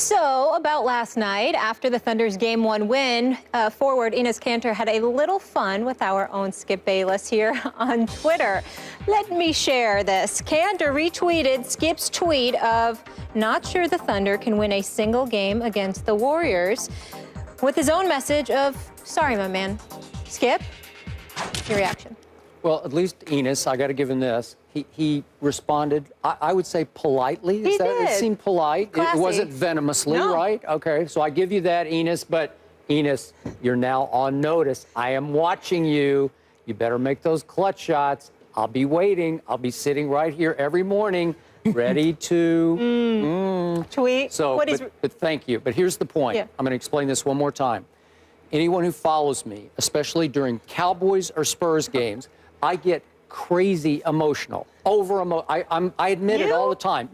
So, about last night, after the Thunder's Game 1 win, forward Enes Kanter had a little fun with our own Skip Bayless here on Twitter. Let me share this. Kanter retweeted Skip's tweet of, "Not sure the Thunder can win a single game against the Warriors," with his own message of, "Sorry, my man." Skip, your reaction? Well, at least Enes, I got to give him this. He responded, I would say politely. He did. It seemed polite. Classy. It wasn't venomously, No. right? Okay, so I give you that, Enes. But, Enes, you're now on notice. I am watching you. You better make those clutch shots. I'll be waiting. I'll be sitting right here every morning, ready to Tweet. So, but thank you. But here's the point. Yeah. I'm going to explain this one more time. Anyone who follows me, especially during Cowboys or Spurs games, I get crazy emotional, I admit it all the time.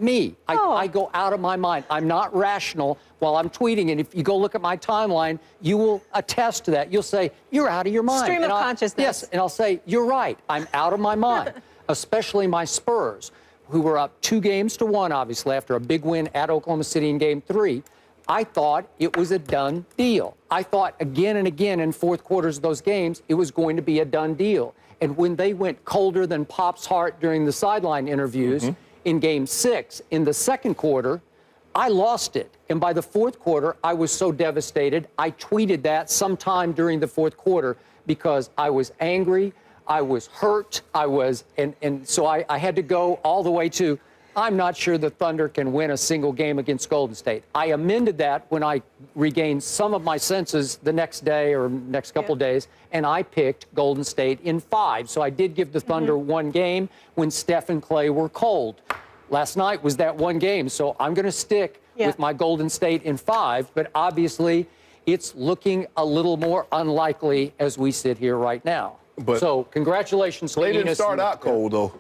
I go out of my mind. I'm not rational while I'm tweeting. And if you go look at my timeline, you will attest to that. You'll say, "You're out of your mind." Stream of consciousness. Yes, and I'll say, "You're right. I'm out of my mind." Especially my Spurs, who were up 2-1, obviously, after a big win at Oklahoma City in Game 3. I thought it was a done deal. I thought again and again in fourth quarters of those games, it was going to be a done deal. And when they went colder than Pop's heart during the sideline interviews in Game 6, in the second quarter, I lost it. And by the fourth quarter, I was so devastated, I tweeted that sometime during the fourth quarter because I was angry, I was hurt, and so I had to go all the way to, I'm not sure the Thunder can win a single game against Golden State. I amended that when I regained some of my senses the next day or next couple of days, and I picked Golden State in 5. So I did give the Thunder one game when Steph and Clay were cold. Last night was that one game, so I'm going to stick with my Golden State in 5, but obviously it's looking a little more unlikely as we sit here right now. But so congratulations to Enes. Clay didn't start out cold, though.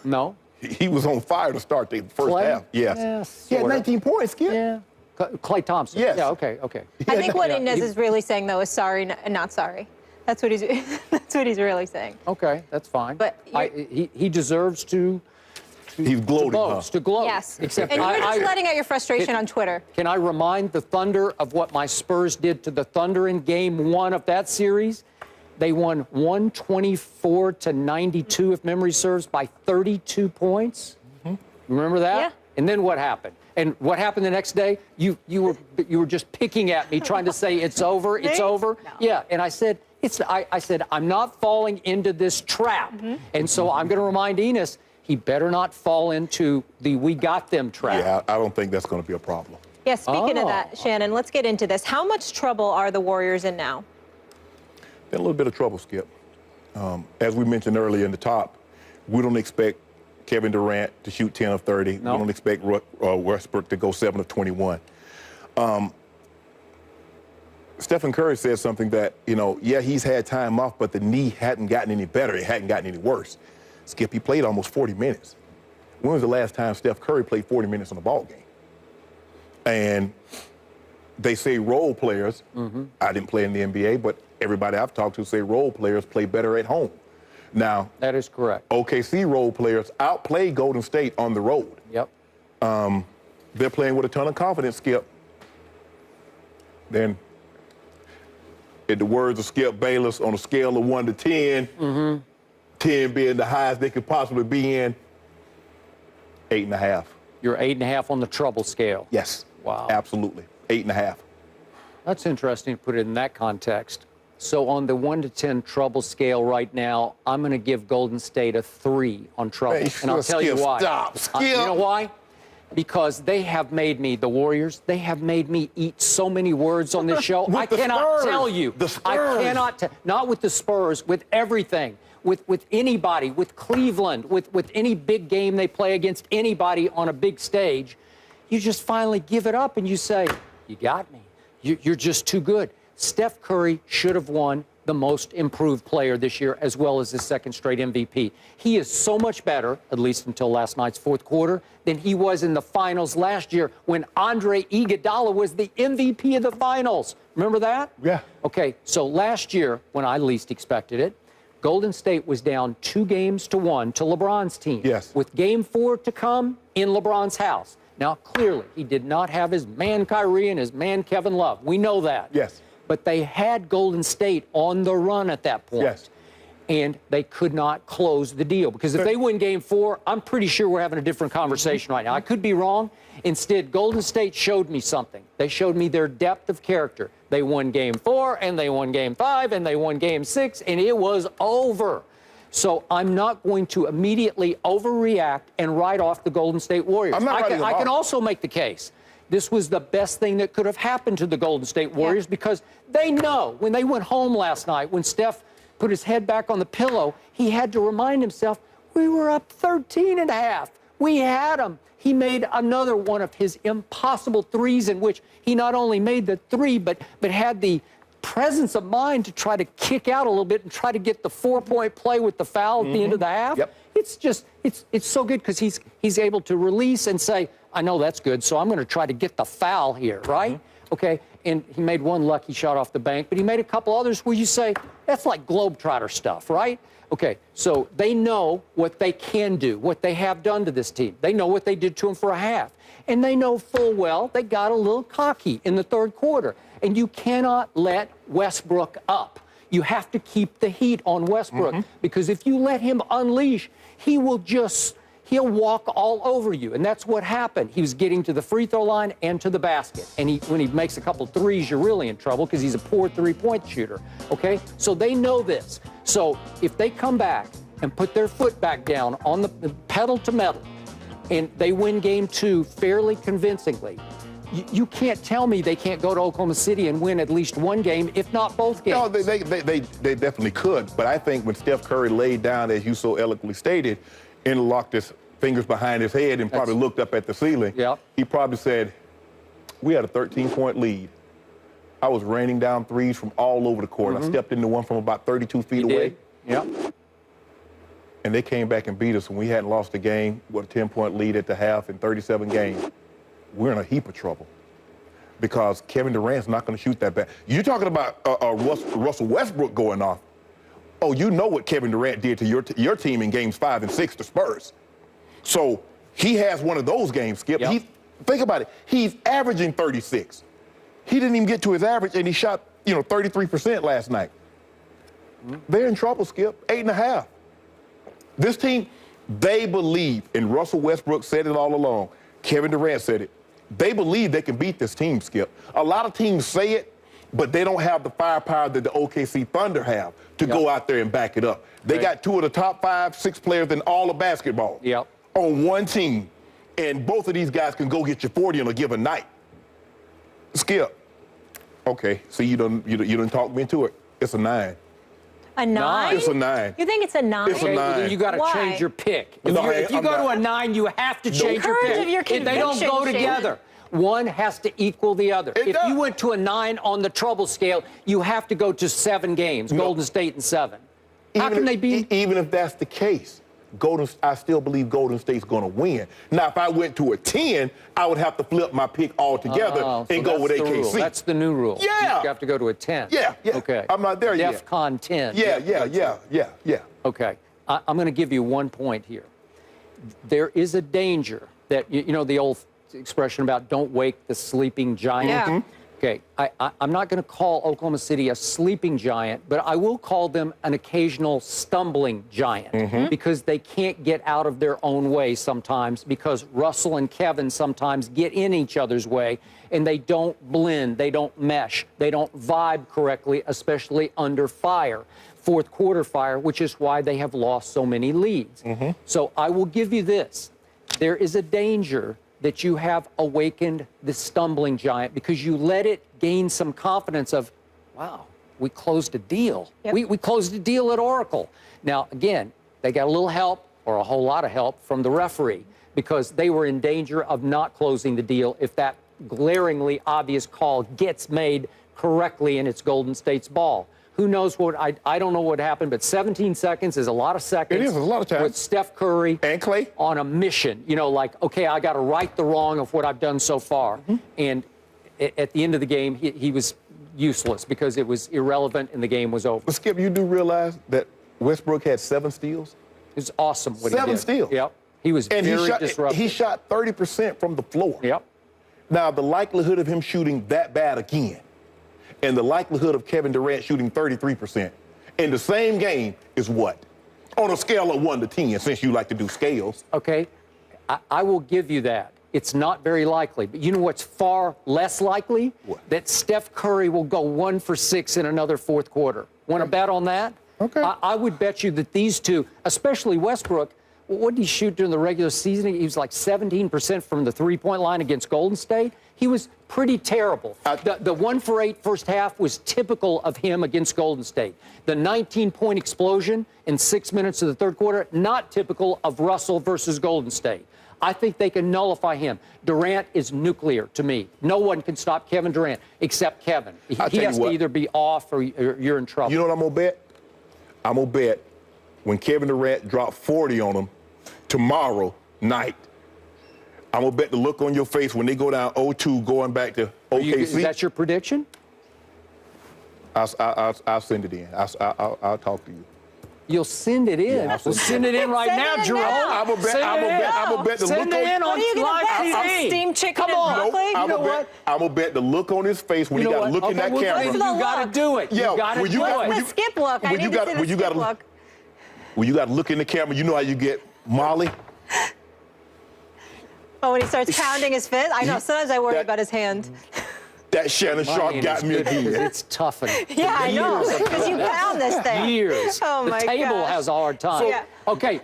No? He was on fire to start the first half. Yes. He had 19 points, Skip. Yeah. Clay Thompson. Yes. Yeah, okay. I think what Enes is really saying, though, is sorry and not sorry. That's what he's that's what he's really saying. Okay, that's fine. But he deserves to He's gloating, to gloat. Yes. Except and you're just letting out your frustration on Twitter. Can I remind the Thunder of what my Spurs did to the Thunder in Game 1 of that series? They won 124-92, if memory serves, by 32 points. Remember that? Yeah. And then what happened? And what happened the next day? You were just picking at me, trying to say it's over, it's over. No. Yeah. And I said I said I'm not falling into this trap. And so I'm going to remind Enes, he better not fall into the "we got them" trap. Yeah, I don't think that's going to be a problem. Yeah. Speaking of that, Shannon, let's get into this. How much trouble are the Warriors in now? In a little bit of trouble, Skip. As we mentioned earlier in the top, we don't expect Kevin Durant to shoot 10 of 30. No. We don't expect Westbrook to go 7 of 21. Stephen Curry said something that, he's had time off, but the knee hadn't gotten any better. It hadn't gotten any worse. Skip, he played almost 40 minutes. When was the last time Steph Curry played 40 minutes in a ball game? And they say role players. I didn't play in the NBA, but everybody I've talked to say role players play better at home. Now, that is correct. OKC role players outplay Golden State on the road. Yep. They're playing with a ton of confidence, Skip. Then, in the words of Skip Bayless, on a scale of 1 to 10, 10 being the highest they could possibly be in, 8.5. You're 8.5 on the trouble scale. Yes. Wow. Absolutely. 8.5. That's interesting to put it in that context. So on the 1 to 10 trouble scale right now, I'm going to give Golden State a 3 on trouble. Hey, and I'll tell you why. Stop. Skip. You know why? Because they have made me, the Warriors, they have made me eat so many words on this show. I cannot tell you. The Spurs. I cannot, not with the Spurs, with everything. With anybody, with Cleveland, with any big game they play against anybody on a big stage, you just finally give it up and you say, you got me. You're just too good. Steph Curry should have won the most improved player this year, as well as his second straight MVP. He is so much better, at least until last night's fourth quarter, than he was in the finals last year when Andre Iguodala was the MVP of the finals. Remember that? Yeah. Okay, so last year, when I least expected it, Golden State was down 2-1 to LeBron's team. Yes. With Game 4 to come in LeBron's house. Now, clearly, he did not have his man Kyrie and his man Kevin Love. We know that. Yes. But they had Golden State on the run at that point. Yes. And they could not close the deal. Because if they win Game 4, I'm pretty sure we're having a different conversation right now. I could be wrong. Instead, Golden State showed me something. They showed me their depth of character. They won Game 4, and they won Game 5, and they won Game 6, and it was over. So I'm not going to immediately overreact and write off the Golden State Warriors. I can also make the case. This was the best thing that could have happened to the Golden State Warriors because they know when they went home last night, when Steph put his head back on the pillow, he had to remind himself, we were up 13.5. We had him. He made another one of his impossible threes in which he not only made the three, but had the presence of mind to try to kick out a little bit and try to get the 4-point play with the foul at the end of the half. Yep. It's just, it's so good because he's able to release and say, I know that's good, so I'm going to try to get the foul here, right? Okay, and he made one lucky shot off the bank, but he made a couple others where you say, that's like Globetrotter stuff, right? Okay, so they know what they can do, what they have done to this team. They know what they did to him for a half. And they know full well they got a little cocky in the third quarter. And you cannot let Westbrook up. You have to keep the heat on Westbrook because if you let him unleash, he'll walk all over you. And that's what happened. He was getting to the free throw line and to the basket. And when he makes a couple threes, you're really in trouble because he's a poor three-point shooter. Okay? So they know this. So if they come back and put their foot back down on the pedal to metal and they win Game 2 fairly convincingly, you can't tell me they can't go to Oklahoma City and win at least one game, if not both games. No, they definitely could. But I think when Steph Curry laid down, as you so eloquently stated, interlocked his fingers behind his head and probably looked up at the ceiling, he probably said, we had a 13-point lead. I was raining down threes from all over the court. I stepped into one from about 32 feet away. Yep. And they came back and beat us when we hadn't lost a game with a 10-point lead at the half in 37 games. We're in a heap of trouble because Kevin Durant's not going to shoot that bad. You're talking about Russell Westbrook going off. Oh, you know what Kevin Durant did to your team in Games 5 and 6, the Spurs. So he has one of those games, Skip. Yep. Think about it. He's averaging 36. He didn't even get to his average, and he shot, 33% last night. They're in trouble, Skip. 8.5. This team, they believe, and Russell Westbrook said it all along. Kevin Durant said it. They believe they can beat this team, Skip. A lot of teams say it, but they don't have the firepower that the OKC Thunder have to go out there and back it up. They got two of the top 5, 6 players in all of basketball on one team, and both of these guys can go get you 40 on a given night. Skip. Okay, see, you done talk me into it. It's a 9. A 9? It's a 9. You think it's a 9? It's a 9. You got to change your pick. If you go to a 9, you have to change your Courage pick. of your conviction, They don't go together. One has to equal the other. If you went to a 9 on the trouble scale, you have to go to 7 games, Golden State and 7. How can they be? Even if that's the case, I still believe Golden State's going to win. Now, if I went to a 10, I would have to flip my pick altogether and go with AKC. That's the new rule. Yeah. You have to go to a 10. Yeah. Okay. I'm not there yet. DEFCON 10. Yeah. Okay. I'm going to give you one point here. There is a danger that, the old expression about don't wake the sleeping giant. Yeah. Okay, I'm not going to call Oklahoma City a sleeping giant, but I will call them an occasional stumbling giant because they can't get out of their own way sometimes because Russell and Kevin sometimes get in each other's way and they don't blend, they don't mesh, they don't vibe correctly, especially under fire, fourth quarter fire, which is why they have lost so many leads. So I will give you this. There is a danger that you have awakened the stumbling giant because you let it gain some confidence of, wow, we closed a deal. We closed a deal at Oracle. Now, again, they got a little help or a whole lot of help from the referee because they were in danger of not closing the deal if that glaringly obvious call gets made correctly and it's Golden State's ball. Who knows what, I don't know what happened, but 17 seconds is a lot of seconds. It is, a lot of time. With Steph Curry and Clay on a mission, okay, I got to right the wrong of what I've done so far. And at the end of the game, he was useless because it was irrelevant and the game was over. But Skip, you do realize that Westbrook had 7 steals? It was awesome what he did. 7 steals. Yep. He was And very disruptive. he shot 30% from the floor. Yep. Now, the likelihood of him shooting that bad again and the likelihood of Kevin Durant shooting 33% in the same game is what? On a scale of 1 to 10, since you like to do scales. Okay, I will give you that. It's not very likely. But you know what's far less likely? What? That Steph Curry will go 1 for 6 in another fourth quarter. Want to bet on that? Okay. I would bet you that these two, especially Westbrook, what did he shoot during the regular season? He was like 17% from the three-point line against Golden State. He was pretty terrible. The 1 for 8 first half was typical of him against Golden State. The 19-point explosion in 6 minutes of the third quarter, not typical of Russell versus Golden State. I think they can nullify him. Durant is nuclear to me. No one can stop Kevin Durant except Kevin. He has to either be off or you're in trouble. You know what I'm going to bet? I'm going to bet when Kevin Durant dropped 40 on him tomorrow night, I'm going to bet the look on your face when they go down 0-2 going back to OKC. Is that your prediction? I'll send it in. I'll talk to you. You'll send it in. Yeah, we'll send it in right now, Jerome. I'm going to bet the send look it in on live TV. Steamed chicken Come and on. broccoli? I'm going to bet the look on his face when he got to look in that camera. You got to do it. Yeah, You got to do it. What's the skip look? I need to see the skip look. When you got to look in the camera, you know how you get Molly? Oh, when he starts pounding his fist? I know, sometimes I worry about his hand. That Shannon Sharp got me again. It's toughening. Yeah, I know, because you pound this thing. Years. Oh, my The table gosh. has a hard time. So, yeah. Okay,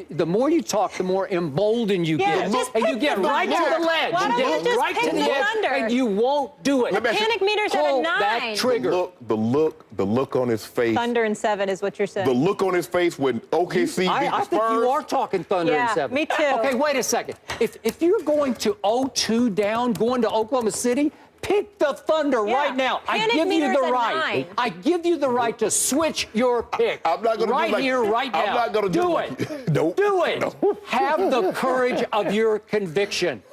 the more you talk, the more emboldened you Yeah, get. just And you pick get the right to Thunder. the ledge. Why don't You you get just right pick to the the edge, Thunder? and you won't do it. Panic meter's at a Pull 9. that trigger. The look on his face. Thunder and 7 is what you're saying. The look on his face when OKC beat the I Spurs. think you are talking Thunder Yeah, and 7. me too. Okay, wait a second. If you're going to 0-2 down, going to Oklahoma City, pick the Thunder Yeah. right now. I Panic give you meter's the at right. 9. I give you the right to switch your pick. I'm not gonna right do like, here, right now. I'm not going to do it. it. Nope. Do it. No. Have the courage of your conviction.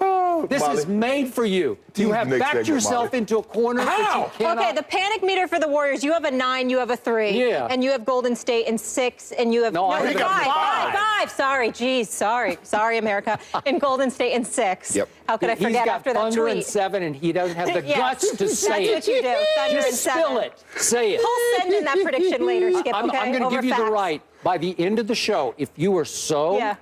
This Molly. is made for you. You have Next backed segment, yourself Molly. into a corner that you cannot. Okay, the panic meter for the Warriors, you have a 9, you have a 3. Yeah. And you have Golden State in 6, and you have... No, I it's got 5. Sorry, geez, sorry, America. And Golden State in 6. Yep. How could I He's forget got after that Thunder tweet? and 7, and he doesn't have the Yes, guts to say it. That's what you do, Thunder and Just 7. spill it. Say it. He'll send in that prediction later, Skip, I'm okay? going to Over give you facts. the right. By the end of the show, if you are so Yeah.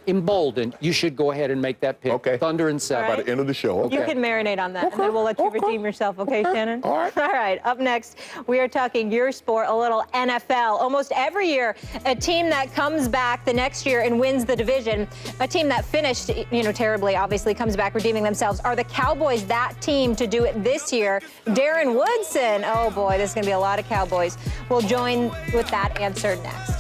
emboldened, you should go ahead and make that pick. Okay. Thunder and 7. By the end of the show. Okay. You can marinate on that, and then we'll let you redeem yourself, okay, Shannon? All right. All right, up next, we are talking your sport, a little NFL. Almost every year, a team that comes back the next year and wins the division, a team that finished, terribly, obviously, comes back redeeming themselves. Are the Cowboys that team to do it this year? Darren Woodson, oh boy, there's going to be a lot of Cowboys. We'll join with that answer next.